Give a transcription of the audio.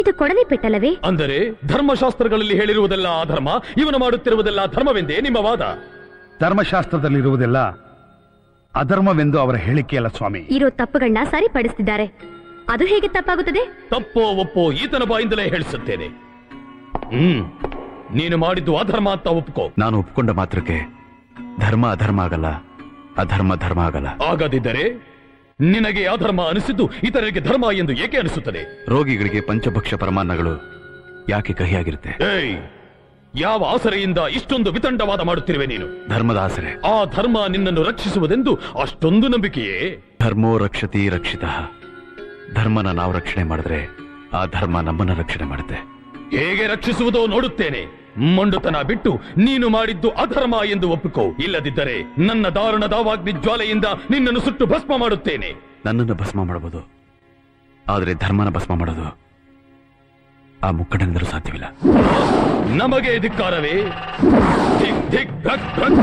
ಇದು ಕೊಡಲಿ ಪೆಟ್ಟಲ್ಲವೇ? ಅಂದರೆ ಧರ್ಮಶಾಸ್ತ್ರಗಳಲ್ಲಿ ಹೇಳಿರುವುದೆಲ್ಲ ಅಧರ್ಮ, ಇವನು ಮಾಡುತ್ತಿರುವುದೆಲ್ಲ ಧರ್ಮವೆಂದೇ ನಿಮ್ಮ ವಾದ? ಧರ್ಮಶಾಸ್ತ್ರದಲ್ಲಿರುವುದೆಲ್ಲ ಅಧರ್ಮವೆಂದು ಅವರ ಹೇಳಿಕೆಯಲ್ಲ ಸ್ವಾಮಿ. ಇರೋ ತಪ್ಪುಗಳನ್ನ ಸರಿಪಡಿಸ್ತಿದ್ದಾರೆ. ಅದು ಹೇಗೆ ತಪ್ಪಾಗುತ್ತದೆ? ತಪ್ಪೋ ಒಪ್ಪೋ ಈತನ ಬಾಯಿಂದಲೇ ಹೇಳಿಸುತ್ತೇನೆ. ನೀನು ಮಾಡಿದ್ದು ಅಧರ್ಮ ಅಂತ ಒಪ್ಕೋ. ನಾನು ಒಪ್ಕೊಂಡ ಮಾತ್ರಕ್ಕೆ ಧರ್ಮ ಅಧರ್ಮ ಆಗಲ್ಲ, ಅಧರ್ಮ ಧರ್ಮ ಆಗಲ್ಲ. ಆಗದಿದ್ದರೆ ನಿನಗೆ ಅಧರ್ಮ ಅನಿಸಿದ್ದು ಇತರರಿಗೆ ಧರ್ಮ ಎಂದು ಏಕೆ ಅನಿಸುತ್ತದೆ? ರೋಗಿಗಳಿಗೆ ಪಂಚಭಕ್ಷ ಪರಮಾನ್ನಗಳು ಯಾಕೆ ಕಹಿಯಾಗಿರುತ್ತೆ? ಏಯ್, ಯಾವ ಆಸರೆಯಿಂದ ಇಷ್ಟೊಂದು ವಿತಂಡವಾದ ಮಾಡುತ್ತಿರುವೆ ನೀನು? ಧರ್ಮದ ಆಸರೆ. ಆ ಧರ್ಮ ನಿನ್ನನ್ನು ರಕ್ಷಿಸುವುದೆಂದು ಅಷ್ಟೊಂದು ನಂಬಿಕೆಯೇ? ಧರ್ಮೋ ರಕ್ಷತಿ ರಕ್ಷಿತ. ಧರ್ಮನ ನಾವು ರಕ್ಷಣೆ ಮಾಡಿದ್ರೆ ಆ ಧರ್ಮ ನಮ್ಮನ್ನ ರಕ್ಷಣೆ ಮಾಡುತ್ತೆ. ಹೇಗೆ ರಕ್ಷಿಸುವುದೋ ನೋಡುತ್ತೇನೆ. ಮೊಂಡುತನ ಬಿಟ್ಟು ನೀನು ಮಾಡಿದ್ದು ಅಧರ್ಮ ಎಂದು ಒಪ್ಪಿಕೋ. ಇಲ್ಲದಿದ್ದರೆ ನನ್ನ ದಾರುಣ ದಾವಾಗ್ನಿ ಜ್ವಾಲೆಯಿಂದ ನಿನ್ನನ್ನು ಸುಟ್ಟು ಭಸ್ಮ ಮಾಡುತ್ತೇನೆ. ನನ್ನನ್ನು ಭಸ್ಮ ಮಾಡಬಹುದು, ಆದರೆ ಧರ್ಮನ ಭಸ್ಮ ಮಾಡೋದು ಆ ಮುಕ್ಕಡನಿಂದಲೂ ಸಾಧ್ಯವಿಲ್ಲ. ನಮಗೆ ಧಿಕ್ಕಾರವೇ? ಧಿಕ್ ಧಿಕ್ ಧಕ್ ಧಕ್.